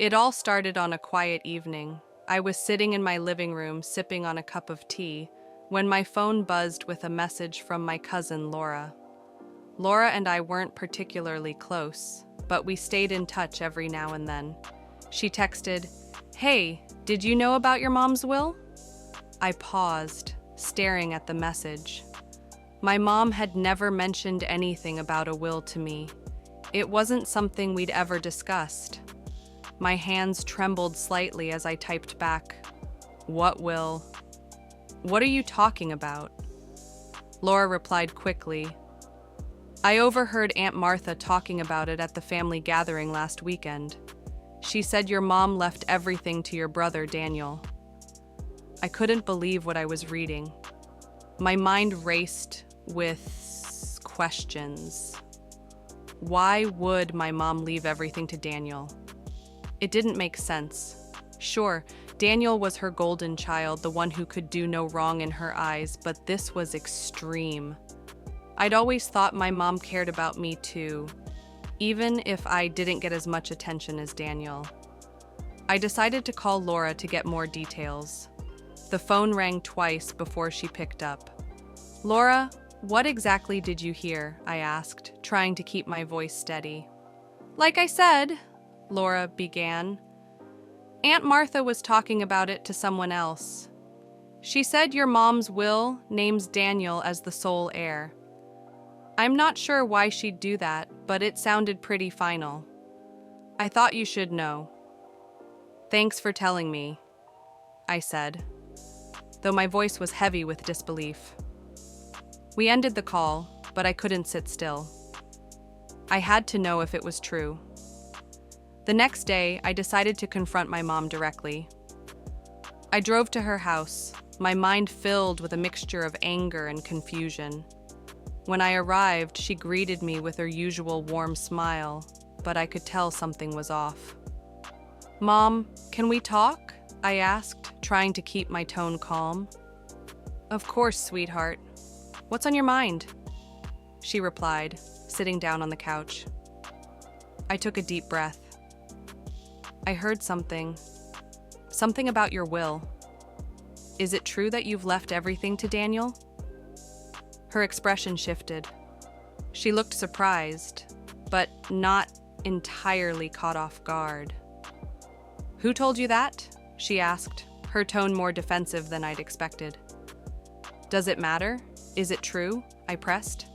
It all started on a quiet evening. I was sitting in my living room sipping on a cup of tea when my phone buzzed with a message from my cousin Laura. Laura and I weren't particularly close, but we stayed in touch every now and then. She texted, "Hey, did you know about your mom's will?" I paused, staring at the message. My mom had never mentioned anything about a will to me. It wasn't something we'd ever discussed. My hands trembled slightly as I typed back, "What will? What are you talking about?" Laura replied quickly, "I overheard Aunt Martha talking about it at the family gathering last weekend. She said your mom left everything to your brother, Daniel." I couldn't believe what I was reading. My mind raced with questions. Why would my mom leave everything to Daniel? It didn't make sense. Sure, Daniel was her golden child, the one who could do no wrong in her eyes, but this was extreme. I'd always thought my mom cared about me too, even if I didn't get as much attention as Daniel. I decided to call Laura to get more details. The phone rang twice before she picked up. "Laura, what exactly did you hear?" I asked, trying to keep my voice steady. "Like I said," Laura began, "Aunt Martha was talking about it to someone else. She said your mom's will names Daniel as the sole heir. I'm not sure why she'd do that, but it sounded pretty final. I thought you should know." "Thanks for telling me," I said, though my voice was heavy with disbelief. We ended the call, but I couldn't sit still. I had to know if it was true. The next day, I decided to confront my mom directly. I drove to her house, my mind filled with a mixture of anger and confusion. When I arrived, she greeted me with her usual warm smile, but I could tell something was off. "Mom, can we talk?" I asked, trying to keep my tone calm. "Of course, sweetheart. What's on your mind?" she replied, sitting down on the couch. I took a deep breath. "I heard something about your will. Is it true that you've left everything to Daniel?" Her expression shifted. She looked surprised, but not entirely caught off guard. "Who told you that?" she asked, her tone more defensive than I'd expected. "Does it matter? Is it true?" I pressed.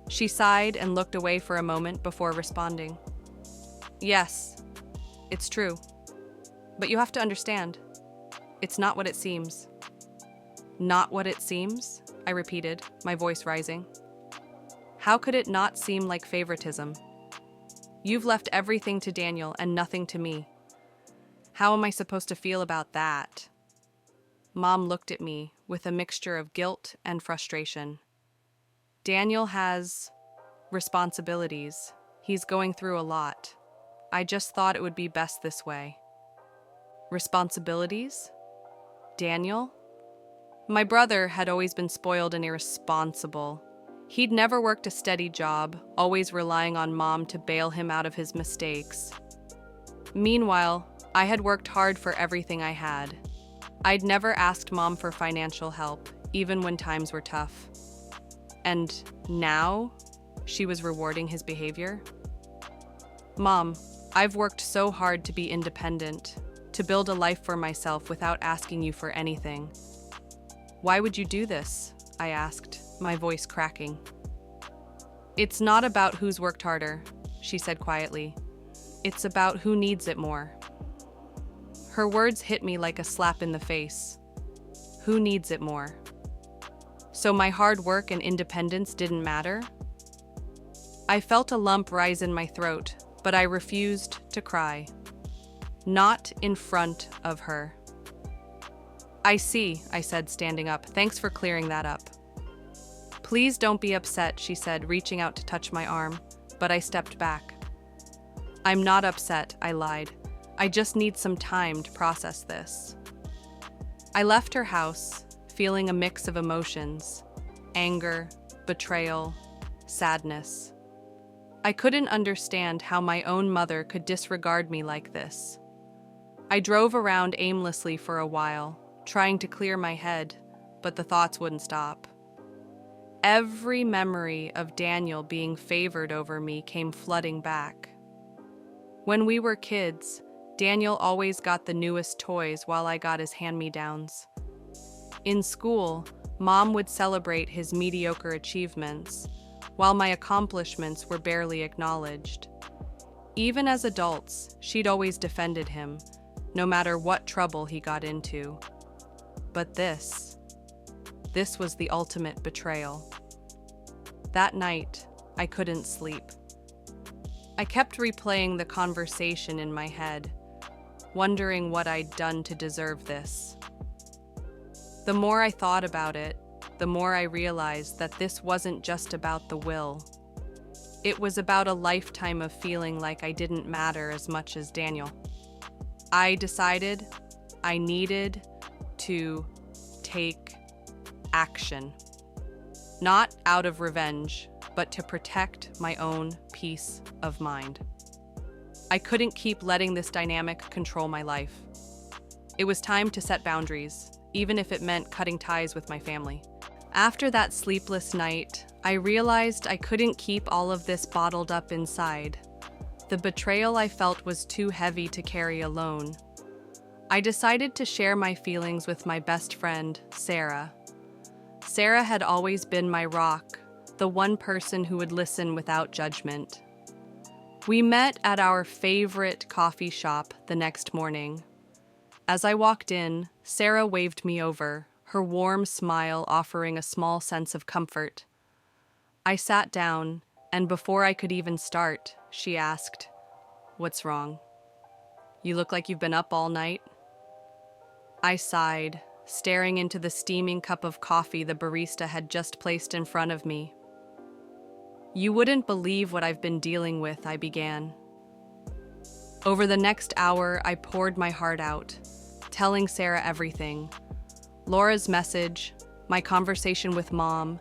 She sighed and looked away for a moment before responding. "Yes, it's true. But you have to understand, it's not what it seems." "Not what it seems?" I repeated, my voice rising. "How could it not seem like favoritism? You've left everything to Daniel and nothing to me. How am I supposed to feel about that?" Mom looked at me with a mixture of guilt and frustration. "Daniel has responsibilities. He's going through a lot. I just thought it would be best this way." Responsibilities? Daniel? My brother had always been spoiled and irresponsible. He'd never worked a steady job, always relying on Mom to bail him out of his mistakes. Meanwhile, I had worked hard for everything I had. I'd never asked Mom for financial help, even when times were tough. And now, she was rewarding his behavior? "Mom, I've worked so hard to be independent, to build a life for myself without asking you for anything. Why would you do this?" I asked, my voice cracking. "It's not about who's worked harder," she said quietly. "It's about who needs it more." Her words hit me like a slap in the face. Who needs it more? So my hard work and independence didn't matter? I felt a lump rise in my throat, but I refused to cry. Not in front of her. "I see," I said, standing up. "Thanks for clearing that up." "Please don't be upset," she said, reaching out to touch my arm, but I stepped back. "I'm not upset," I lied. "I just need some time to process this." I left her house, feeling a mix of emotions: anger, betrayal, sadness. I couldn't understand how my own mother could disregard me like this. I drove around aimlessly for a while, trying to clear my head, but the thoughts wouldn't stop. Every memory of Daniel being favored over me came flooding back. When we were kids, Daniel always got the newest toys while I got his hand-me-downs. In school, Mom would celebrate his mediocre achievements, while my accomplishments were barely acknowledged. Even as adults, she'd always defended him, no matter what trouble he got into. But this was the ultimate betrayal. That night, I couldn't sleep. I kept replaying the conversation in my head, wondering what I'd done to deserve this. The more I thought about it, the more I realized that this wasn't just about the will. It was about a lifetime of feeling like I didn't matter as much as Daniel. I decided I needed to take action. Not out of revenge, but to protect my own peace of mind. I couldn't keep letting this dynamic control my life. It was time to set boundaries, even if it meant cutting ties with my family. After that sleepless night, I realized I couldn't keep all of this bottled up inside. The betrayal I felt was too heavy to carry alone. I decided to share my feelings with my best friend, Sarah. Sarah had always been my rock, the one person who would listen without judgment. We met at our favorite coffee shop the next morning. As I walked in, Sarah waved me over, her warm smile offering a small sense of comfort. I sat down, and before I could even start, she asked, "What's wrong? You look like you've been up all night." I sighed, staring into the steaming cup of coffee the barista had just placed in front of me. "You wouldn't believe what I've been dealing with," I began. Over the next hour, I poured my heart out, telling Sarah everything. Laura's message, my conversation with Mom,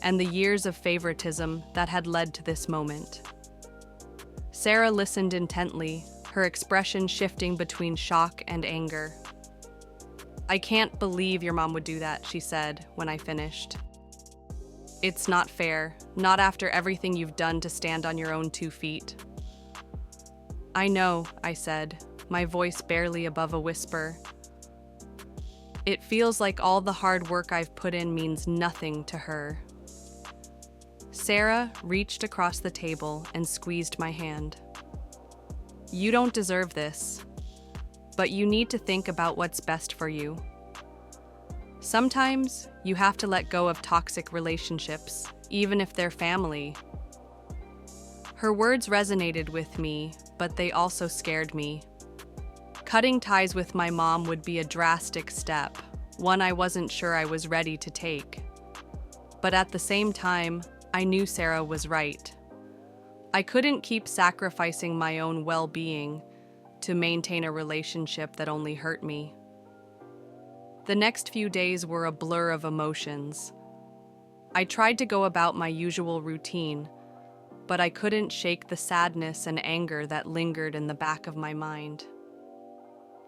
and the years of favoritism that had led to this moment. Sarah listened intently, her expression shifting between shock and anger. "I can't believe your mom would do that," she said when I finished. "It's not fair, not after everything you've done to stand on your own 2 feet." "I know," I said, my voice barely above a whisper. "It feels like all the hard work I've put in means nothing to her." Sarah reached across the table and squeezed my hand. "You don't deserve this, but you need to think about what's best for you. Sometimes you have to let go of toxic relationships, even if they're family." Her words resonated with me, but they also scared me. Cutting ties with my mom would be a drastic step, one I wasn't sure I was ready to take. But at the same time, I knew Sarah was right. I couldn't keep sacrificing my own well-being to maintain a relationship that only hurt me. The next few days were a blur of emotions. I tried to go about my usual routine, but I couldn't shake the sadness and anger that lingered in the back of my mind.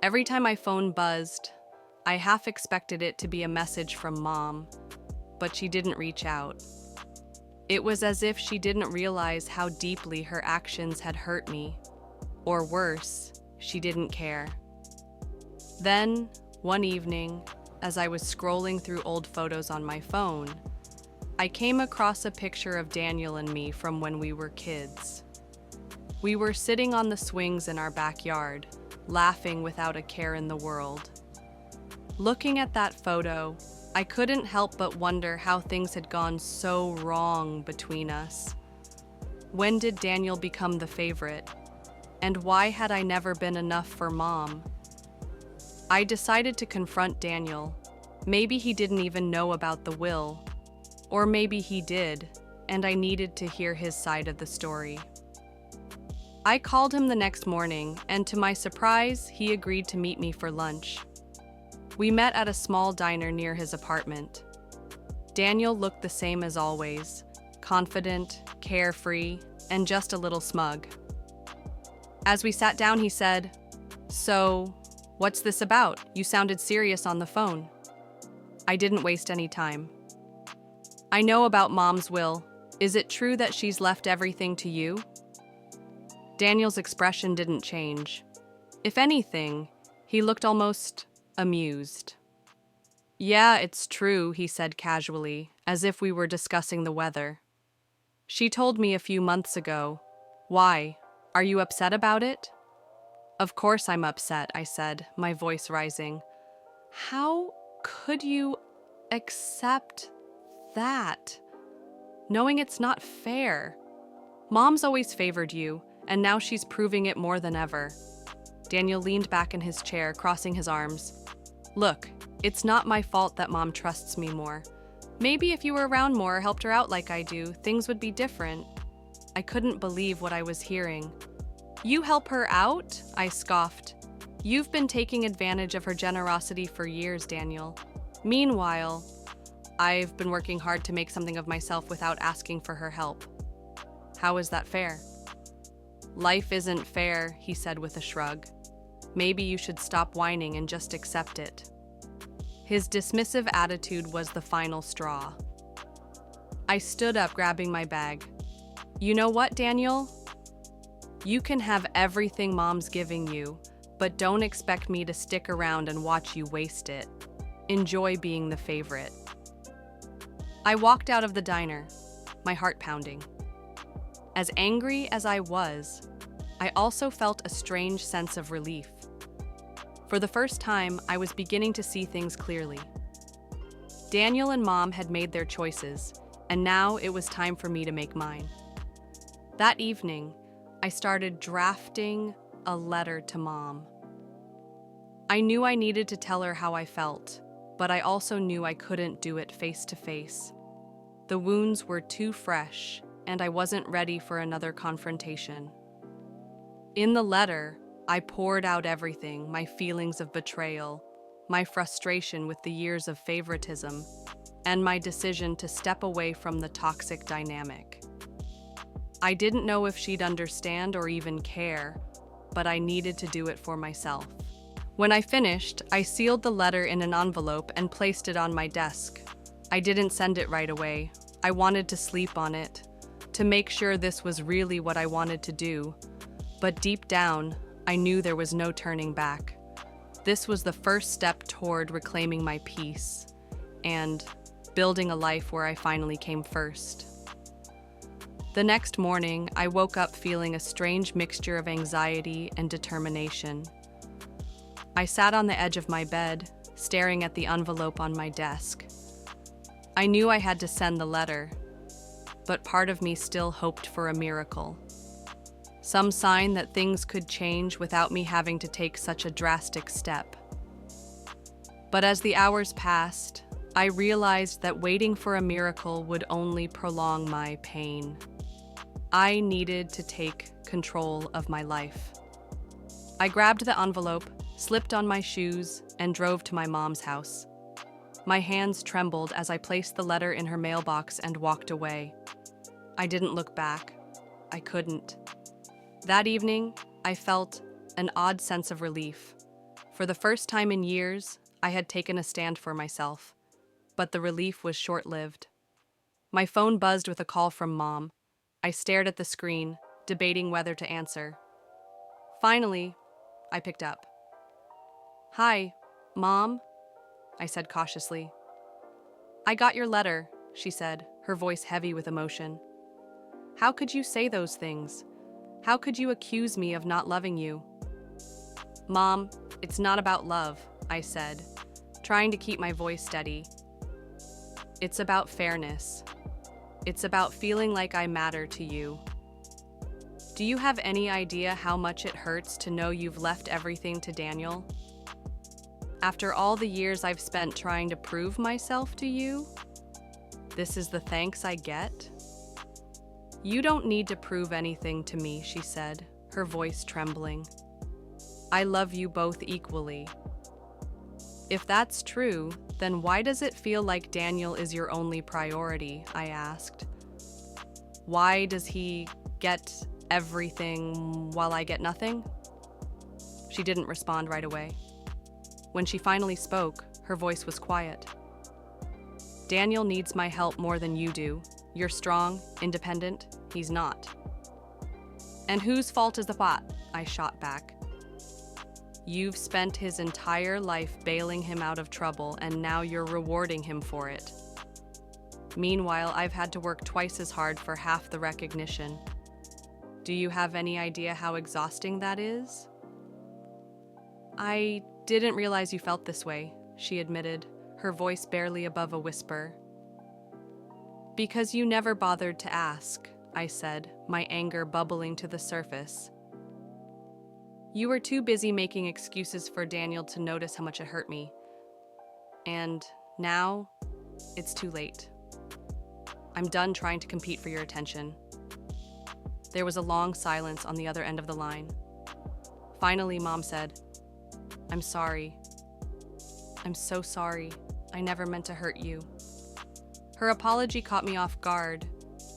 Every time my phone buzzed, I half expected it to be a message from Mom, but she didn't reach out. It was as if she didn't realize how deeply her actions had hurt me, or worse, she didn't care. Then, one evening, as I was scrolling through old photos on my phone, I came across a picture of Daniel and me from when we were kids. We were sitting on the swings in our backyard, laughing without a care in the world. Looking at that photo, I couldn't help but wonder how things had gone so wrong between us. When did Daniel become the favorite? And why had I never been enough for Mom? I decided to confront Daniel. Maybe he didn't even know about the will. Or maybe he did, and I needed to hear his side of the story. I called him the next morning, and to my surprise, he agreed to meet me for lunch. We met at a small diner near his apartment. Daniel looked the same as always, confident, carefree, and just a little smug. As we sat down, he said, "So, what's this about? You sounded serious on the phone." I didn't waste any time. "I know about Mom's will. Is it true that she's left everything to you?" Daniel's expression didn't change. If anything, he looked almost amused. "Yeah, it's true," he said casually, as if we were discussing the weather. "She told me a few months ago. Why? Are you upset about it?" "Of course I'm upset," I said, my voice rising. "How could you accept that? Knowing it's not fair. Mom's always favored you, and now she's proving it more than ever." Daniel leaned back in his chair, crossing his arms. "Look, it's not my fault that Mom trusts me more. Maybe if you were around more or helped her out like I do, things would be different." I couldn't believe what I was hearing. "You help her out?" I scoffed. "You've been taking advantage of her generosity for years, Daniel. Meanwhile, I've been working hard to make something of myself without asking for her help. How is that fair?" "Life isn't fair," he said with a shrug. "Maybe you should stop whining and just accept it." His dismissive attitude was the final straw. I stood up, grabbing my bag. "You know what, Daniel? You can have everything Mom's giving you, but don't expect me to stick around and watch you waste it. Enjoy being the favorite." I walked out of the diner, my heart pounding. As angry as I was, I also felt a strange sense of relief. For the first time, I was beginning to see things clearly. Daniel and Mom had made their choices, and now it was time for me to make mine. That evening, I started drafting a letter to Mom. I knew I needed to tell her how I felt, but I also knew I couldn't do it face to face. The wounds were too fresh, and I wasn't ready for another confrontation. In the letter, I poured out everything: my feelings of betrayal, my frustration with the years of favoritism, and my decision to step away from the toxic dynamic. I didn't know if she'd understand or even care, but I needed to do it for myself. When I finished, I sealed the letter in an envelope and placed it on my desk. I didn't send it right away. I wanted to sleep on it, to make sure this was really what I wanted to do. But deep down, I knew there was no turning back. This was the first step toward reclaiming my peace and building a life where I finally came first. The next morning, I woke up feeling a strange mixture of anxiety and determination. I sat on the edge of my bed, staring at the envelope on my desk. I knew I had to send the letter, but part of me still hoped for a miracle. Some sign that things could change without me having to take such a drastic step. But as the hours passed, I realized that waiting for a miracle would only prolong my pain. I needed to take control of my life. I grabbed the envelope, slipped on my shoes, and drove to my mom's house. My hands trembled as I placed the letter in her mailbox and walked away. I didn't look back. I couldn't. That evening, I felt an odd sense of relief. For the first time in years, I had taken a stand for myself. But the relief was short-lived. My phone buzzed with a call from Mom. I stared at the screen, debating whether to answer. Finally, I picked up. "Hi, Mom," I said cautiously. "I got your letter," she said, her voice heavy with emotion. "How could you say those things? How could you accuse me of not loving you?" "Mom, it's not about love," I said, trying to keep my voice steady. "It's about fairness. It's about feeling like I matter to you. Do you have any idea how much it hurts to know you've left everything to Daniel? After all the years I've spent trying to prove myself to you, this is the thanks I get?" "You don't need to prove anything to me," she said, her voice trembling. "I love you both equally." "If that's true, then why does it feel like Daniel is your only priority?" I asked. "Why does he get everything while I get nothing? She didn't respond right away. When she finally spoke, her voice was quiet. Daniel needs my help more than you do. You're strong, independent. He's not. And whose fault is the pot? I shot back. You've spent his entire life bailing him out of trouble, and now you're rewarding him for it. Meanwhile, I've had to work twice as hard for half the recognition. Do you have any idea how exhausting that is? I didn't realize you felt this way, she admitted, her voice barely above a whisper. Because you never bothered to ask, I said, my anger bubbling to the surface. You were too busy making excuses for Daniel to notice how much it hurt me. And now, it's too late. I'm done trying to compete for your attention. There was a long silence on the other end of the line. Finally, Mom said, I'm sorry. I'm so sorry. I never meant to hurt you. Her apology caught me off guard,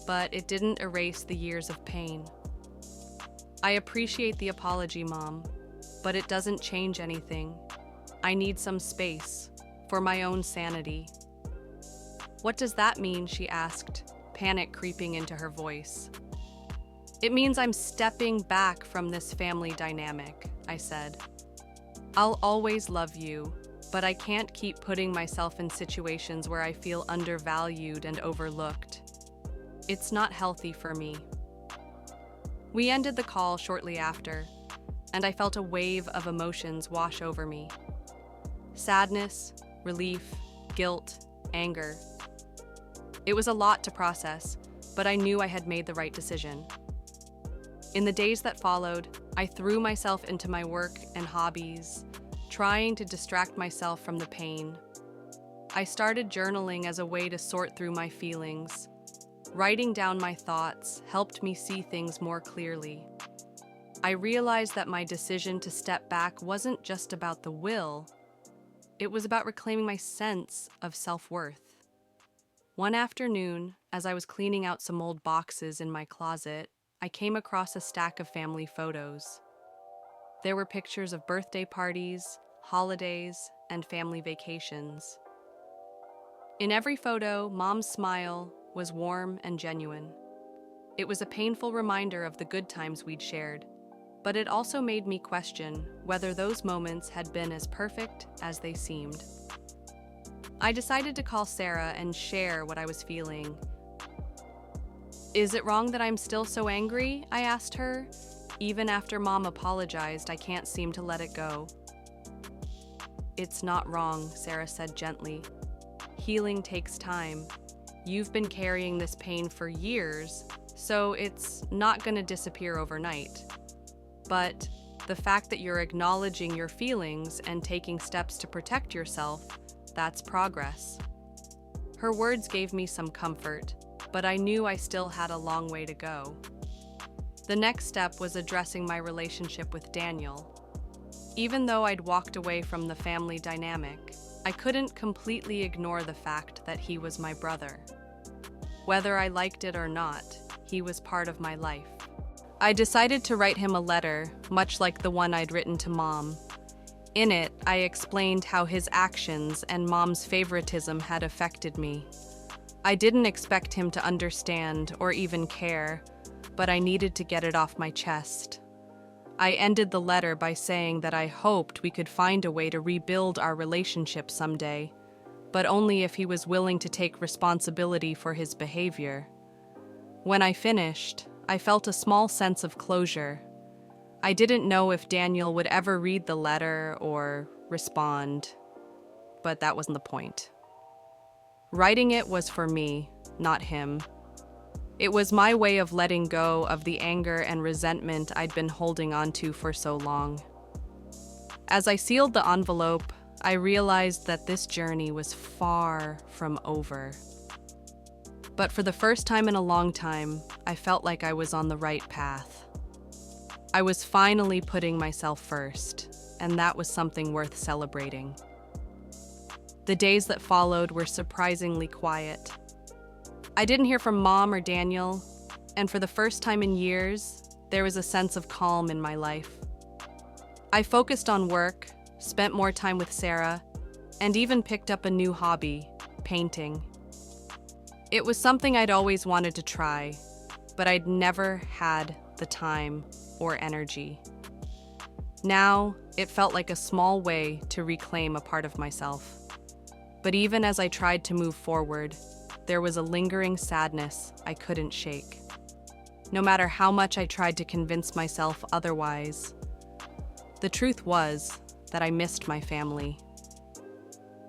but it didn't erase the years of pain. I appreciate the apology, Mom, but it doesn't change anything. I need some space for my own sanity. What does that mean? She asked, panic creeping into her voice. It means I'm stepping back from this family dynamic, I said. I'll always love you, but I can't keep putting myself in situations where I feel undervalued and overlooked. It's not healthy for me. We ended the call shortly after, and I felt a wave of emotions wash over me. Sadness, relief, guilt, anger. It was a lot to process, but I knew I had made the right decision. In the days that followed, I threw myself into my work and hobbies, trying to distract myself from the pain. I started journaling as a way to sort through my feelings. Writing down my thoughts helped me see things more clearly. I realized that my decision to step back wasn't just about the will, it was about reclaiming my sense of self-worth. One afternoon, as I was cleaning out some old boxes in my closet, I came across a stack of family photos. There were pictures of birthday parties, holidays, and family vacations. In every photo, Mom's smile was warm and genuine. It was a painful reminder of the good times we'd shared, but it also made me question whether those moments had been as perfect as they seemed. I decided to call Sarah and share what I was feeling. Is it wrong that I'm still so angry? I asked her. Even after Mom apologized, I can't seem to let it go. It's not wrong, Sarah said gently. Healing takes time. You've been carrying this pain for years, so it's not going to disappear overnight. But the fact that you're acknowledging your feelings and taking steps to protect yourself, that's progress. Her words gave me some comfort, but I knew I still had a long way to go. The next step was addressing my relationship with Daniel. Even though I'd walked away from the family dynamic, I couldn't completely ignore the fact that he was my brother. Whether I liked it or not, he was part of my life. I decided to write him a letter, much like the one I'd written to Mom. In it, I explained how his actions and Mom's favoritism had affected me. I didn't expect him to understand or even care, but I needed to get it off my chest. I ended the letter by saying that I hoped we could find a way to rebuild our relationship someday, but only if he was willing to take responsibility for his behavior. When I finished, I felt a small sense of closure. I didn't know if Daniel would ever read the letter or respond, but that wasn't the point. Writing it was for me, not him. It was my way of letting go of the anger and resentment I'd been holding onto for so long. As I sealed the envelope, I realized that this journey was far from over. But for the first time in a long time, I felt like I was on the right path. I was finally putting myself first, and that was something worth celebrating. The days that followed were surprisingly quiet. I didn't hear from Mom or Daniel, and for the first time in years, there was a sense of calm in my life. I focused on work, spent more time with Sarah, and even picked up a new hobby, painting. It was something I'd always wanted to try, but I'd never had the time or energy. Now, it felt like a small way to reclaim a part of myself. But even as I tried to move forward, there was a lingering sadness I couldn't shake. No matter how much I tried to convince myself otherwise, the truth was that I missed my family.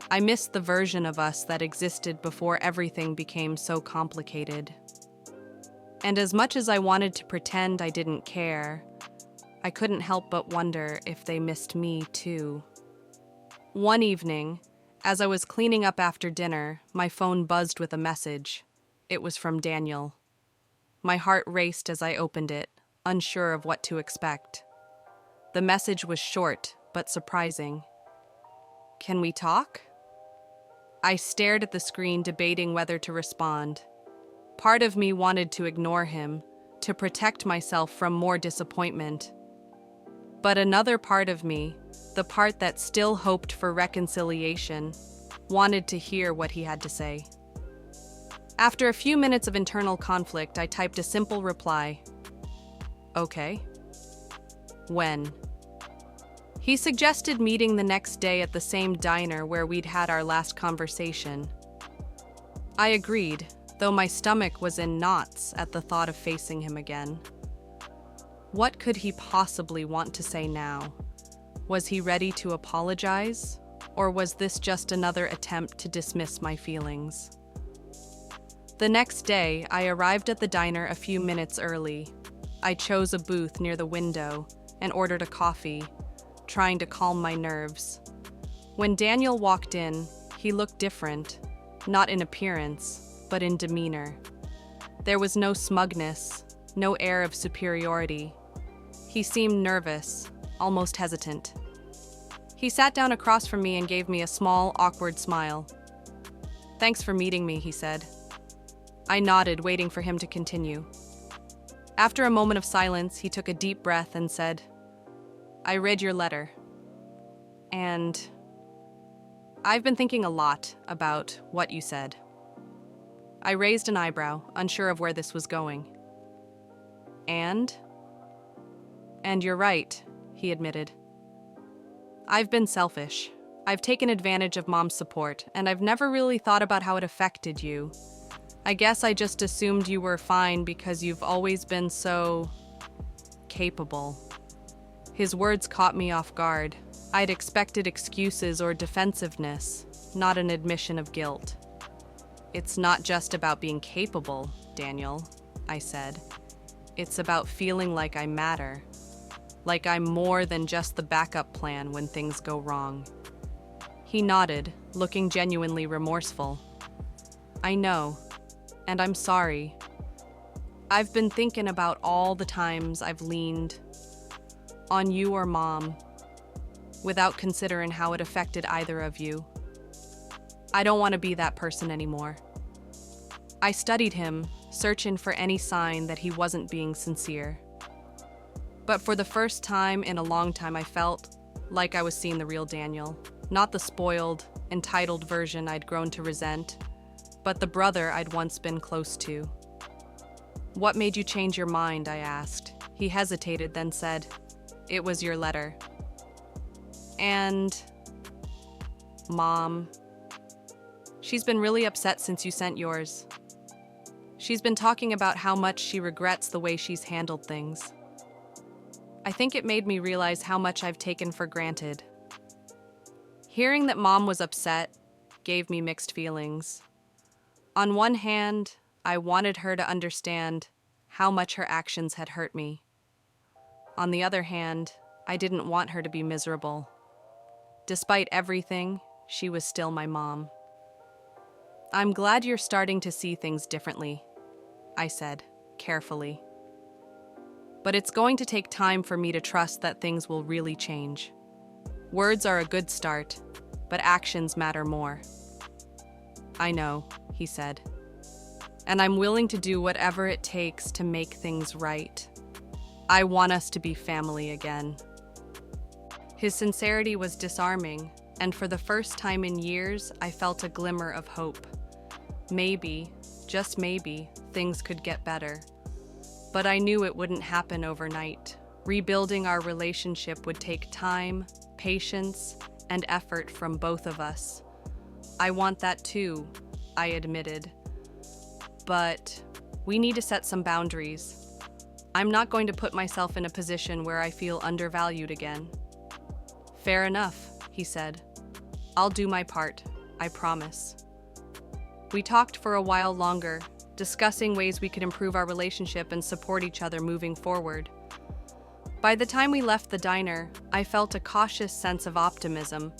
I missed the version of us that existed before everything became so complicated. And as much as I wanted to pretend I didn't care, I couldn't help but wonder if they missed me too. One evening, as I was cleaning up after dinner, my phone buzzed with a message. It was from Daniel. My heart raced as I opened it, unsure of what to expect. The message was short, but surprising. "Can we talk?" I stared at the screen, debating whether to respond. Part of me wanted to ignore him, to protect myself from more disappointment. But another part of me, the part that still hoped for reconciliation, wanted to hear what he had to say. After a few minutes of internal conflict, I typed a simple reply. "Okay. When?" He suggested meeting the next day at the same diner where we'd had our last conversation. I agreed, though my stomach was in knots at the thought of facing him again. What could he possibly want to say now? Was he ready to apologize? Or was this just another attempt to dismiss my feelings? The next day, I arrived at the diner a few minutes early. I chose a booth near the window and ordered a coffee, trying to calm my nerves. When Daniel walked in, he looked different, not in appearance, but in demeanor. There was no smugness, no air of superiority. He seemed nervous, almost hesitant. He sat down across from me and gave me a small, awkward smile. "Thanks for meeting me," he said. I nodded, waiting for him to continue. After a moment of silence, he took a deep breath and said, "I read your letter. And I've been thinking a lot about what you said." I raised an eyebrow, unsure of where this was going. And you're right," he admitted. "I've been selfish. I've taken advantage of Mom's support, and I've never really thought about how it affected you. I guess I just assumed you were fine because you've always been so capable." His words caught me off guard. I'd expected excuses or defensiveness, not an admission of guilt. "It's not just about being capable, Daniel," I said. "It's about feeling like I matter. Like I'm more than just the backup plan when things go wrong." He nodded, looking genuinely remorseful. "I know, and I'm sorry. I've been thinking about all the times I've leaned on you or Mom, without considering how it affected either of you. I don't want to be that person anymore." I studied him, searching for any sign that he wasn't being sincere. But for the first time in a long time, I felt like I was seeing the real Daniel, not the spoiled, entitled version I'd grown to resent, but the brother I'd once been close to. "What made you change your mind?" I asked. He hesitated, then said, "It was your letter. And Mom, she's been really upset since you sent yours. She's been talking about how much she regrets the way she's handled things. I think it made me realize how much I've taken for granted." Hearing that Mom was upset gave me mixed feelings. On one hand, I wanted her to understand how much her actions had hurt me. On the other hand, I didn't want her to be miserable. Despite everything, she was still my mom. "I'm glad you're starting to see things differently," I said, carefully. "But it's going to take time for me to trust that things will really change. Words are a good start, but actions matter more." "I know," he said. and I'm willing to do whatever it takes to make things right. I want us to be family again." His sincerity was disarming, and for the first time in years, I felt a glimmer of hope. Maybe, just maybe, things could get better. But I knew it wouldn't happen overnight. Rebuilding our relationship would take time, patience, and effort from both of us. "I want that too," I admitted. "But we need to set some boundaries. I'm not going to put myself in a position where I feel undervalued again." "Fair enough," he said. "I'll do my part, I promise." We talked for a while longer, discussing ways we could improve our relationship and support each other moving forward. By the time we left the diner, I felt a cautious sense of optimism.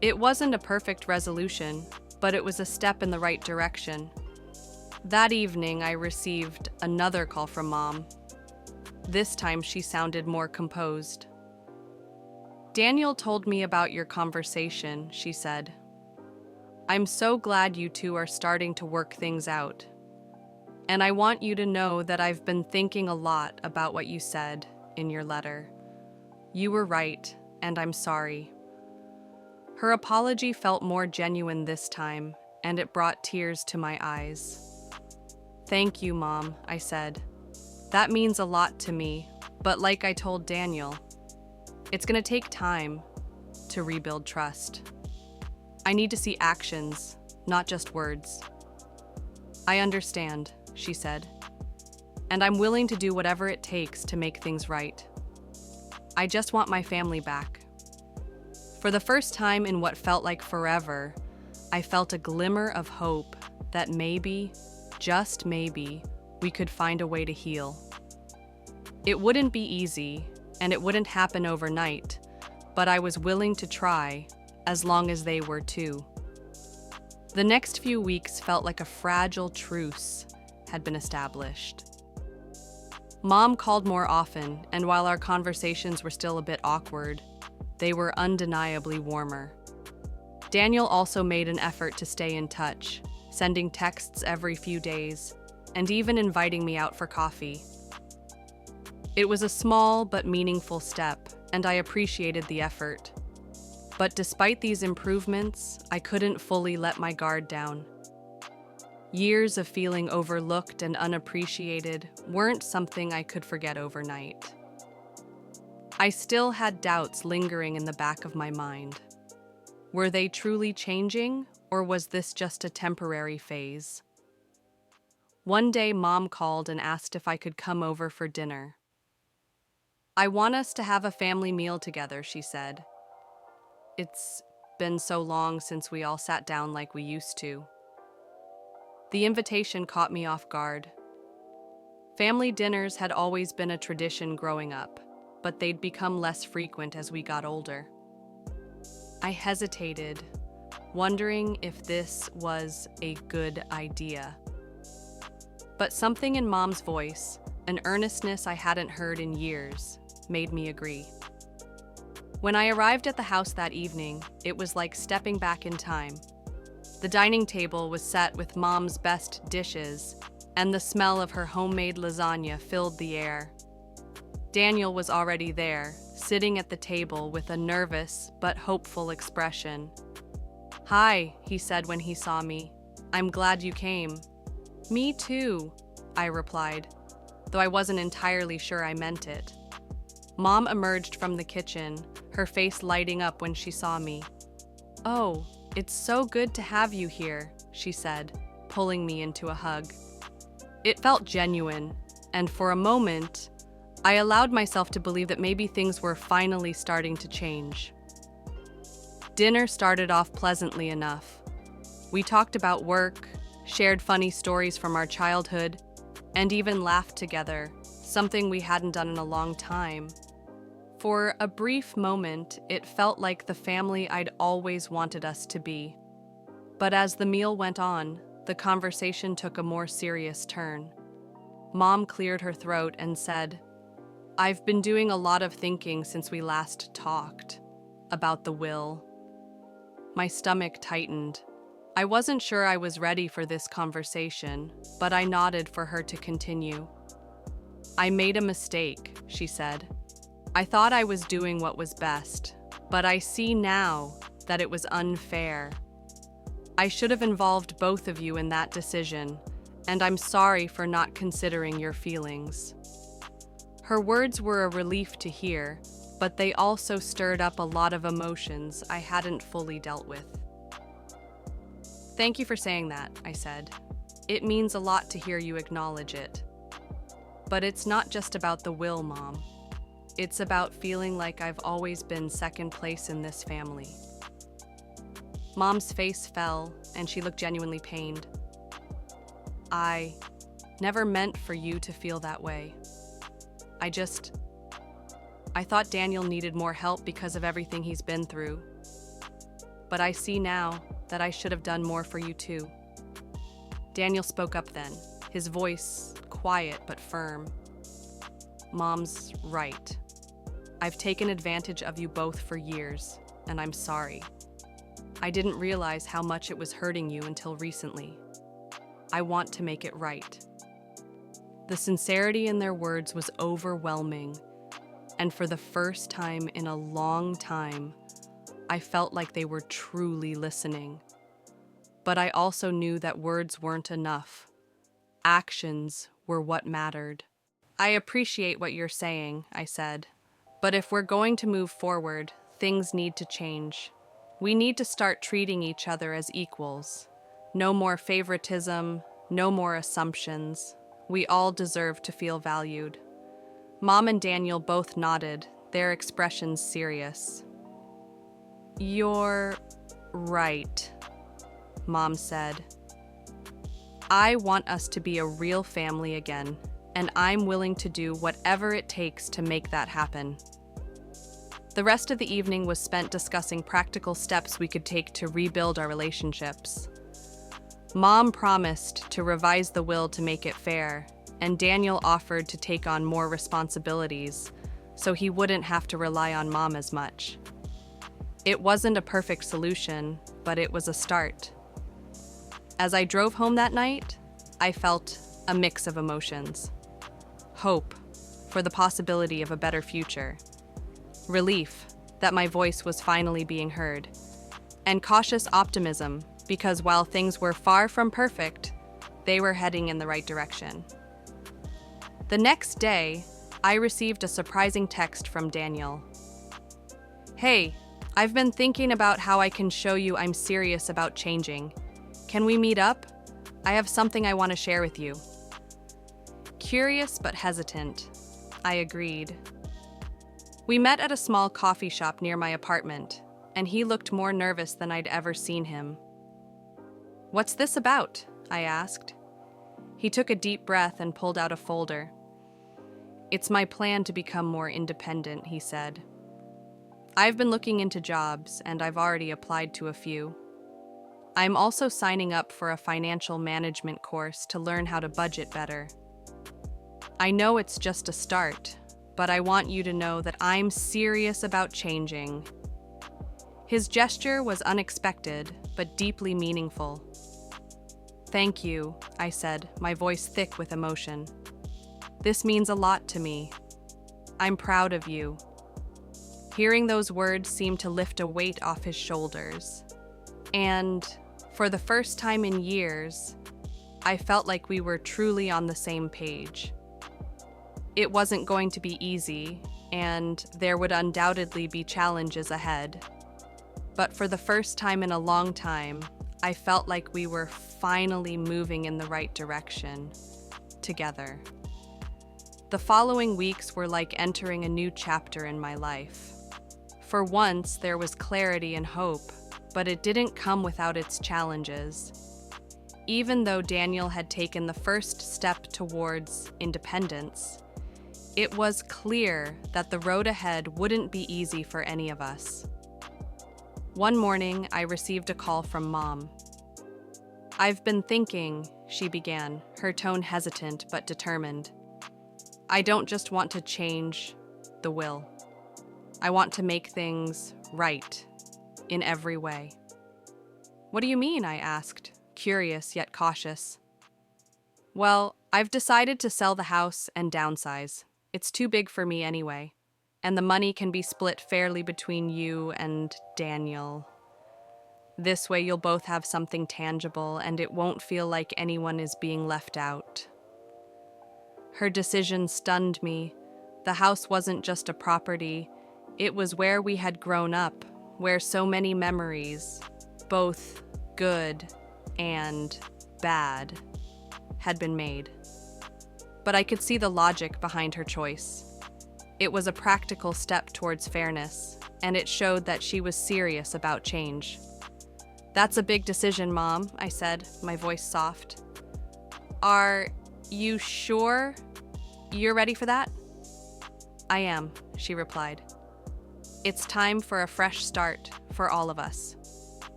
It wasn't a perfect resolution, but it was a step in the right direction. That evening, I received another call from Mom. This time, she sounded more composed. "Daniel told me about your conversation," she said. "I'm so glad you two are starting to work things out. And I want you to know that I've been thinking a lot about what you said in your letter. You were right, and I'm sorry." Her apology felt more genuine this time, and it brought tears to my eyes. "Thank you, Mom," I said. "That means a lot to me, but like I told Daniel, it's going to take time to rebuild trust. I need to see actions, not just words." "I understand," she said, "and I'm willing to do whatever it takes to make things right. I just want my family back." For the first time in what felt like forever, I felt a glimmer of hope that maybe, just maybe, we could find a way to heal. It wouldn't be easy, and it wouldn't happen overnight, but I was willing to try, as long as they were too. The next few weeks felt like a fragile truce had been established. Mom called more often, and while our conversations were still a bit awkward, they were undeniably warmer. Daniel also made an effort to stay in touch, sending texts every few days, and even inviting me out for coffee. It was a small but meaningful step, and I appreciated the effort. But despite these improvements, I couldn't fully let my guard down. Years of feeling overlooked and unappreciated weren't something I could forget overnight. I still had doubts lingering in the back of my mind. Were they truly changing, or was this just a temporary phase? One day, Mom called and asked if I could come over for dinner. "I want us to have a family meal together," she said. "It's been so long since we all sat down like we used to." The invitation caught me off guard. Family dinners had always been a tradition growing up, but they'd become less frequent as we got older. I hesitated, wondering if this was a good idea. But something in Mom's voice, an earnestness I hadn't heard in years, made me agree. When I arrived at the house that evening, it was like stepping back in time. The dining table was set with Mom's best dishes, and the smell of her homemade lasagna filled the air. Daniel was already there, sitting at the table with a nervous but hopeful expression. "Hi," he said when he saw me. "I'm glad you came." "Me too," I replied, though I wasn't entirely sure I meant it. Mom emerged from the kitchen, her face lighting up when she saw me. "Oh, it's so good to have you here," she said, pulling me into a hug. It felt genuine, and for a moment, I allowed myself to believe that maybe things were finally starting to change. Dinner started off pleasantly enough. We talked about work, shared funny stories from our childhood, and even laughed together, something we hadn't done in a long time. For a brief moment, it felt like the family I'd always wanted us to be. But as the meal went on, the conversation took a more serious turn. Mom cleared her throat and said, "I've been doing a lot of thinking since we last talked about the will." My stomach tightened. I wasn't sure I was ready for this conversation, but I nodded for her to continue. I made a mistake, she said. I thought I was doing what was best, but I see now that it was unfair. I should have involved both of you in that decision, and I'm sorry for not considering your feelings. Her words were a relief to hear, but they also stirred up a lot of emotions I hadn't fully dealt with. Thank you for saying that, I said. It means a lot to hear you acknowledge it. But it's not just about the will, Mom. It's about feeling like I've always been second place in this family. Mom's face fell, and she looked genuinely pained. I never meant for you to feel that way. I thought Daniel needed more help because of everything he's been through. But I see now that I should have done more for you too. Daniel spoke up then, his voice quiet but firm. Mom's right. I've taken advantage of you both for years, and I'm sorry. I didn't realize how much it was hurting you until recently. I want to make it right. The sincerity in their words was overwhelming, and for the first time in a long time, I felt like they were truly listening. But I also knew that words weren't enough. Actions were what mattered. I appreciate what you're saying, I said, but if we're going to move forward, things need to change. We need to start treating each other as equals. No more favoritism, no more assumptions. We all deserve to feel valued. Mom and Daniel both nodded, their expressions serious. You're right, Mom said. I want us to be a real family again, and I'm willing to do whatever it takes to make that happen. The rest of the evening was spent discussing practical steps we could take to rebuild our relationships. Mom promised to revise the will to make it fair, and Daniel offered to take on more responsibilities so he wouldn't have to rely on Mom as much. It wasn't a perfect solution, but it was a start. As I drove home that night, I felt a mix of emotions. Hope for the possibility of a better future. Relief that my voice was finally being heard. And cautious optimism because while things were far from perfect, they were heading in the right direction. The next day, I received a surprising text from Daniel. Hey, I've been thinking about how I can show you I'm serious about changing. Can we meet up? I have something I want to share with you. Curious but hesitant, I agreed. We met at a small coffee shop near my apartment, and he looked more nervous than I'd ever seen him. What's this about? I asked. He took a deep breath and pulled out a folder. It's my plan to become more independent, he said. I've been looking into jobs, and I've already applied to a few. I'm also signing up for a financial management course to learn how to budget better. I know it's just a start, but I want you to know that I'm serious about changing. His gesture was unexpected, but deeply meaningful. Thank you, I said, my voice thick with emotion. This means a lot to me. I'm proud of you. Hearing those words seemed to lift a weight off his shoulders. And for the first time in years, I felt like we were truly on the same page. It wasn't going to be easy, and there would undoubtedly be challenges ahead. But for the first time in a long time, I felt like we were finally moving in the right direction, together. The following weeks were like entering a new chapter in my life. For once, there was clarity and hope, but it didn't come without its challenges. Even though Daniel had taken the first step towards independence, it was clear that the road ahead wouldn't be easy for any of us. One morning, I received a call from Mom. I've been thinking, she began, her tone hesitant but determined. I don't just want to change the will. I want to make things right in every way. What do you mean? I asked, curious yet cautious. Well, I've decided to sell the house and downsize. It's too big for me anyway, and the money can be split fairly between you and Daniel. This way you'll both have something tangible and it won't feel like anyone is being left out. Her decision stunned me. The house wasn't just a property, it was where we had grown up, where so many memories, both good and bad, had been made. But I could see the logic behind her choice. It was a practical step towards fairness, and it showed that she was serious about change. That's a big decision, Mom, I said, my voice soft. Are you sure you're ready for that? I am, she replied. It's time for a fresh start for all of us.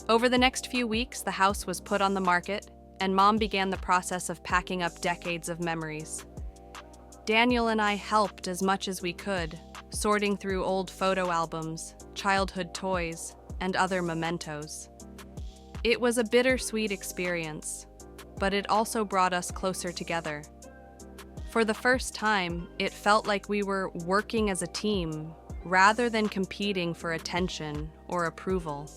Over the next few weeks, the house was put on the market, and Mom began the process of packing up decades of memories. Daniel and I helped as much as we could, sorting through old photo albums, childhood toys, and other mementos. It was a bittersweet experience, but it also brought us closer together. For the first time, it felt like we were working as a team, rather than competing for attention or approval.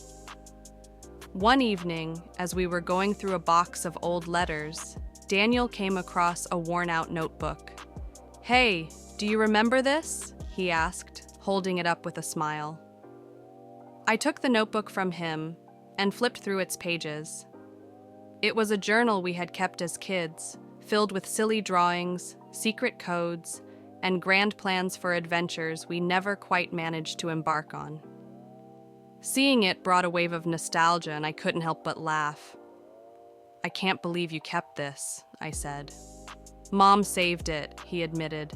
One evening, as we were going through a box of old letters, Daniel came across a worn-out notebook. "Hey, do you remember this?" he asked, holding it up with a smile. I took the notebook from him and flipped through its pages. It was a journal we had kept as kids, filled with silly drawings, secret codes, and grand plans for adventures we never quite managed to embark on. Seeing it brought a wave of nostalgia, and I couldn't help but laugh. "I can't believe you kept this," I said. "Mom saved it," he admitted.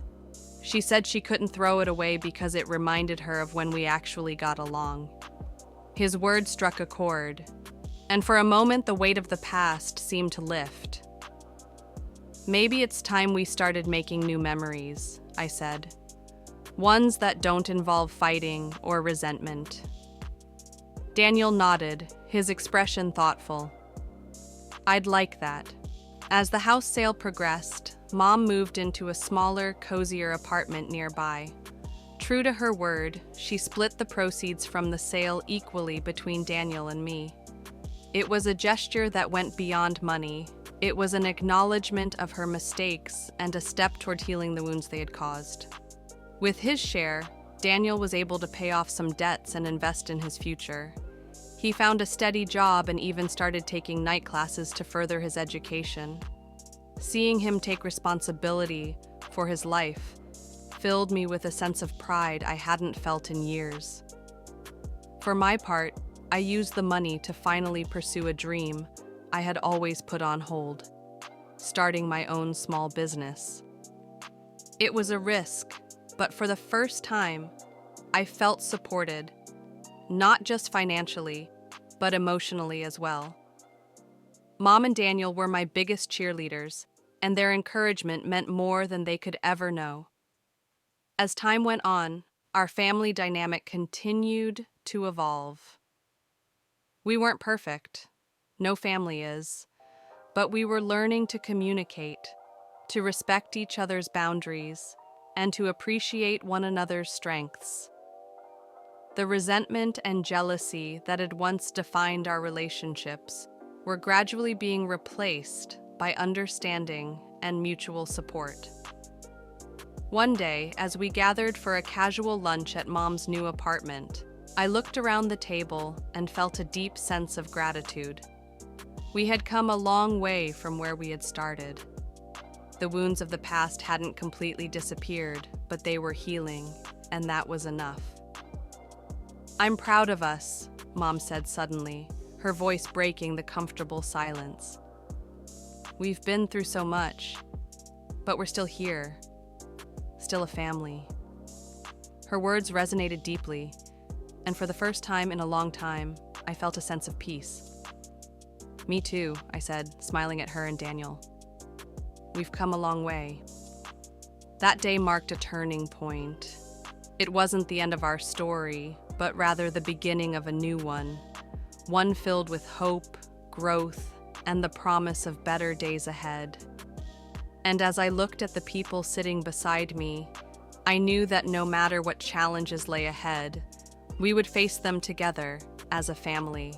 "She said she couldn't throw it away because it reminded her of when we actually got along." His words struck a chord, and for a moment the weight of the past seemed to lift. "Maybe it's time we started making new memories," I said. "Ones that don't involve fighting or resentment." Daniel nodded, his expression thoughtful. "I'd like that." As the house sale progressed, Mom moved into a smaller, cozier apartment nearby. True to her word, she split the proceeds from the sale equally between Daniel and me. It was a gesture that went beyond money. It was an acknowledgement of her mistakes and a step toward healing the wounds they had caused. With his share, Daniel was able to pay off some debts and invest in his future. He found a steady job and even started taking night classes to further his education. Seeing him take responsibility for his life filled me with a sense of pride I hadn't felt in years. For my part, I used the money to finally pursue a dream I had always put on hold, starting my own small business. It was a risk, but for the first time, I felt supported, not just financially, but emotionally as well. Mom and Daniel were my biggest cheerleaders, and their encouragement meant more than they could ever know. As time went on, our family dynamic continued to evolve. We weren't perfect. No family is. But we were learning to communicate, to respect each other's boundaries, and to appreciate one another's strengths. The resentment and jealousy that had once defined our relationships were gradually being replaced by understanding and mutual support. One day, as we gathered for a casual lunch at Mom's new apartment, I looked around the table and felt a deep sense of gratitude. We had come a long way from where we had started. The wounds of the past hadn't completely disappeared, but they were healing, and that was enough. "I'm proud of us," Mom said suddenly, her voice breaking the comfortable silence. "We've been through so much, but we're still here, still a family." Her words resonated deeply, and for the first time in a long time, I felt a sense of peace. "Me too," I said, smiling at her and Daniel. "We've come a long way." That day marked a turning point. It wasn't the end of our story, but rather the beginning of a new one. one filled with hope, growth, and the promise of better days ahead. And as I looked at the people sitting beside me, I knew that no matter what challenges lay ahead, we would face them together as a family.